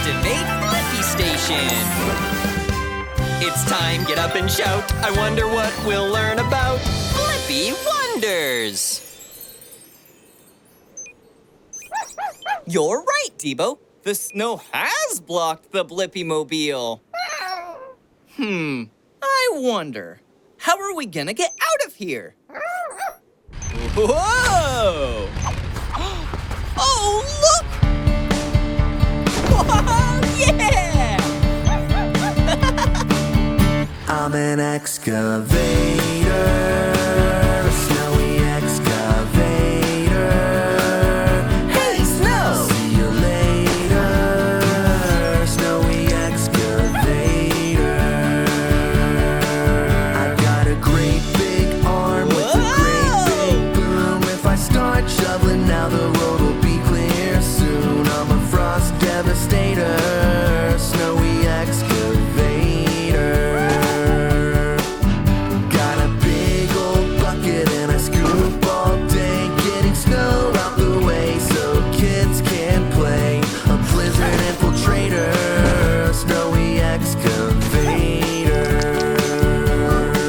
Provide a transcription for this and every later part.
Activate Blippi Station! It's time, get up and shout. I wonder what we'll learn about Blippi Wonders! You're right, Debo. The snow has blocked the Blippi-mobile. I wonder, how are we gonna get out of here? Whoa! Oh, look! Whoa, yeah! I'm an excavator, a snowy excavator. Hey, snow! See you later, snowy excavator. I've got a great big arm with a great big boom. If I start shoveling now, the road will be clear soon. I'm a frost devastator, snowy excavator. Got a big old bucket and I scoop all day, getting snow out the way so kids can play. A blizzard infiltrator, snowy excavator.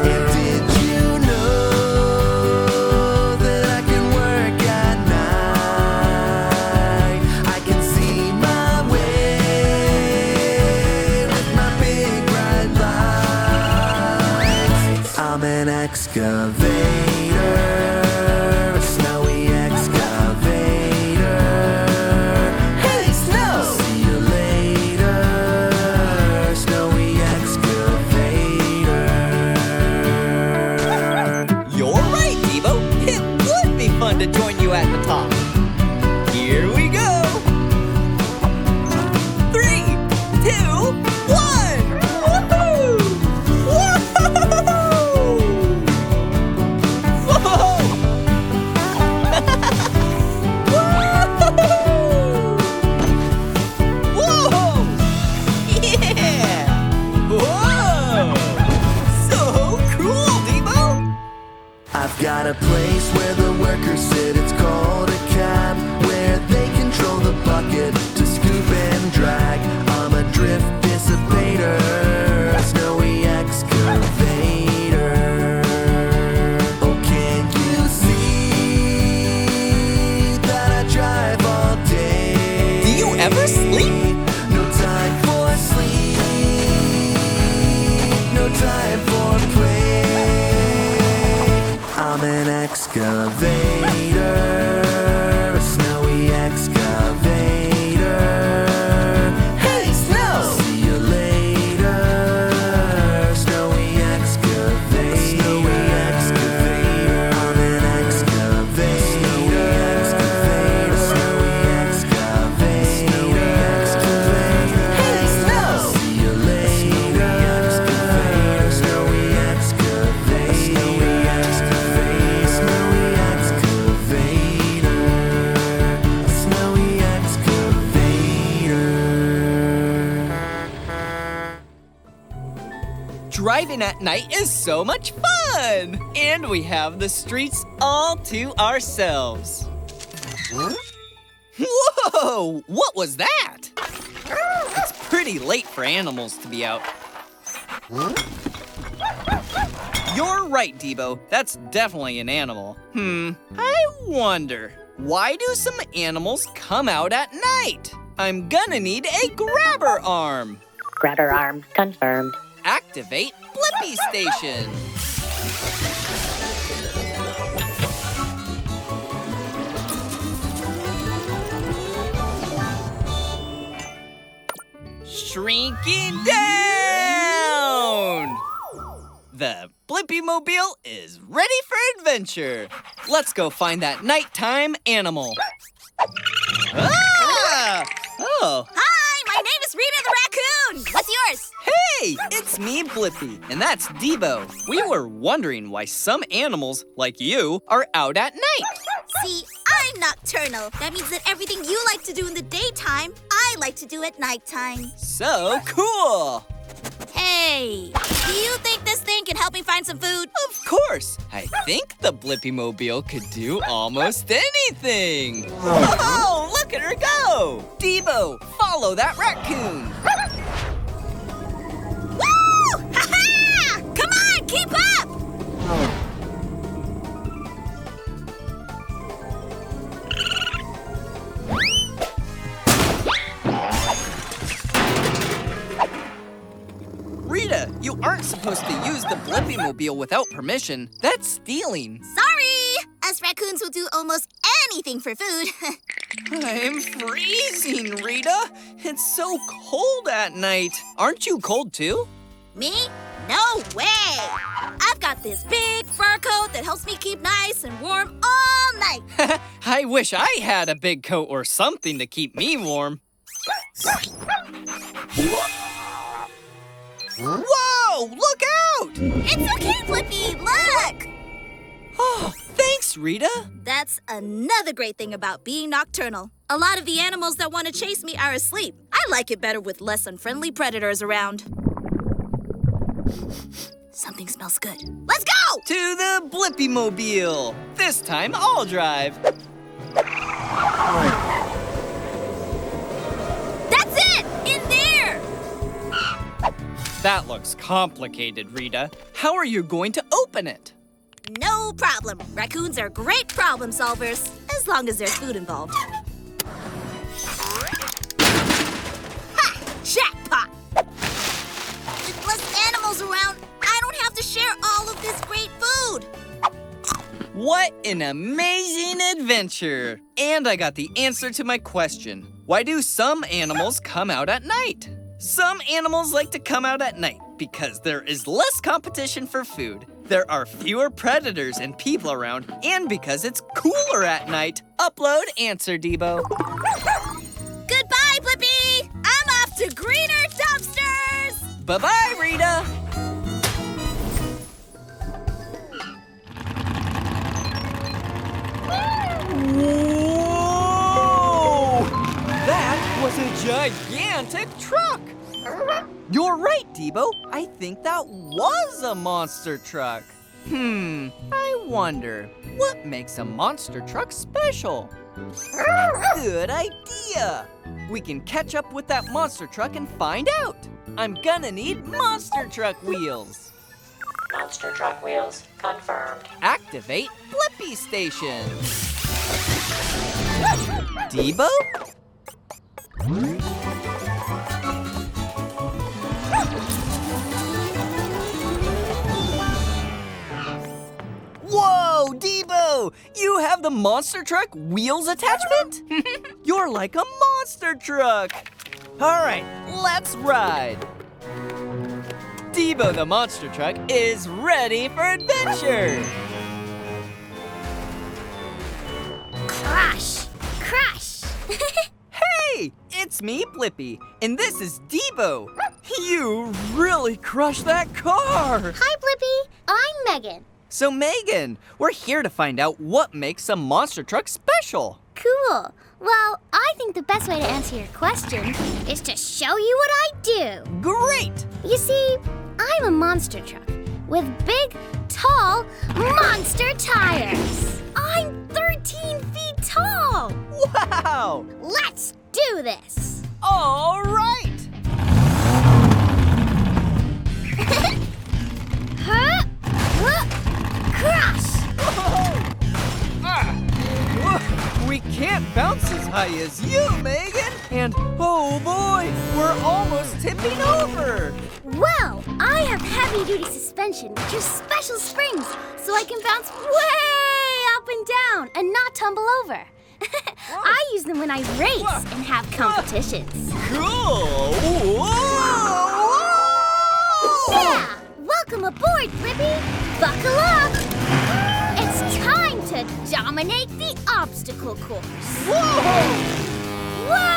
And did you know that I can work at night? I can see my way with my big bright lights. I'm an excavator, a snowy excavator. Hey, snow! See you later, snowy excavator. You're right, Debo. It would be fun to join you at the top. Here we go. 3, 2, 1. Woohoo! Whoa! Whoa! Yeah! Whoa! So cool, Debo! I've got a place where the workers sit, it's called a cab, where they control the bucket to scoop and drag. I'm a drift dissipator, a snowy excavator. Oh, can't you see that I drive all day? Do you ever sleep? No time for sleep, no time for play. I'm an excavator, a snowy excavator. Hey, snow! See you later, snowy excavator. Snowy excavator. I'm an excavator, snowy excavator. Hey, snow! See you later, snowy excavator. Snowy excavator, snowy excavator, a snowy excavator. Driving at night is so much fun! And we have the streets all to ourselves. Whoa! What was that? It's pretty late for animals to be out. You're right, Debo. That's definitely an animal. I wonder, why do some animals come out at night? I'm gonna need a grabber arm. Grabber arm confirmed. Activate Blippi Station. Shrinking down! The Blippi-mobile is ready for adventure. Let's go find that nighttime animal. Ah! Oh. Hi, my name is Rita the raccoon. What's yours? Hey, it's me, Blippi, and that's Debo. We were wondering why some animals, like you, are out at night. See, I'm nocturnal. That means that everything you like to do in the daytime, I like to do at nighttime. So cool! Hey, do you think this thing can help me find some food? Of course! I think the Blippi-mobile could do almost anything! Oh, look Look at her go! Debo, follow that raccoon! Woo! Ha-ha! Come on, keep up! Rita, you aren't supposed to use the Blippi mobile without permission. That's stealing. Sorry! Us raccoons will do almost anything for food. I'm freezing, Rita. It's so cold at night. Aren't you cold too? Me? No way! I've got this big fur coat that helps me keep nice and warm all night. I wish I had a big coat or something to keep me warm. Whoa! Look out! It's okay, Blippi, look! Oh, thanks, Rita. That's another great thing about being nocturnal. A lot of the animals that want to chase me are asleep. I like it better with less unfriendly predators around. Something smells good. Let's go! To the Blippi mobile. This time I'll drive. That's it! In there! That looks complicated, Rita. How are you going to open it? No problem. Raccoons are great problem solvers, as long as there's food involved. Ha! Jackpot! With less animals around, I don't have to share all of this great food. What an amazing adventure! And I got the answer to my question. Why do some animals come out at night? Some animals like to come out at night because there is less competition for food. There are fewer predators and people around, and because it's cooler at night. Upload answer, Debo. Goodbye, Blippi! I'm off to greener dumpsters! Bye-bye, Rita! Whoa! That was a gigantic truck! You're right, Debo. I think that was a monster truck. I wonder, what makes a monster truck special? Good idea. We can catch up with that monster truck and find out. I'm gonna need monster truck wheels. Monster truck wheels confirmed. Activate Blippi Station. Debo? Whoa, Debo! You have the monster truck wheels attachment? You're like a monster truck. All right, let's ride. Debo the monster truck is ready for adventure. Crash! Crash! Hey, it's me, Blippi, and this is Debo. You really crushed that car. Hi, Blippi. I'm Megan. So, Megan, we're here to find out what makes a monster truck special. Cool. Well, I think the best way to answer your question is to show you what I do. Great! You see, I'm a monster truck with big, tall, monster tires. I'm 13 feet tall. Wow! Let's do this. All right! Huh? Crash! We can't bounce as high as you, Megan. And, oh boy, we're almost tipping over. Well, I have heavy-duty suspension, which are special springs, so I can bounce way up and down and not tumble over. I use them when I race and have competitions. Cool! Whoa! Yeah! Welcome aboard, Blippi! Buckle up! It's time to dominate the obstacle course. Whoa! Whoa!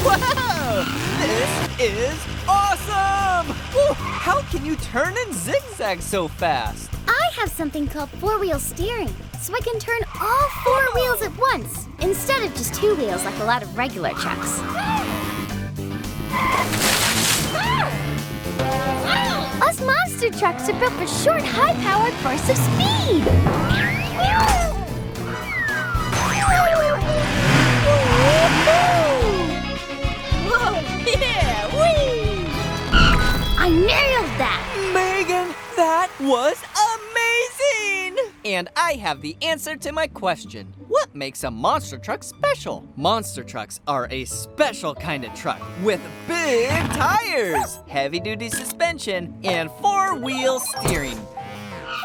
Wow! This is awesome! Woo! How can you turn and zigzag so fast? I have something called four-wheel steering, so I can turn all four wheels at once, instead of just two wheels like a lot of regular trucks. Us monster trucks are built for short, high-powered bursts of speed. was amazing! And I have the answer to my question. What makes a monster truck special? Monster trucks are a special kind of truck with big tires, heavy-duty suspension, and four-wheel steering.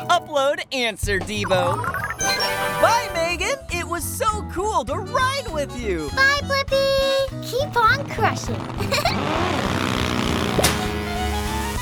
Upload answer, Debo. Bye, Megan. It was so cool to ride with you. Bye, Blippi. Keep on crushing.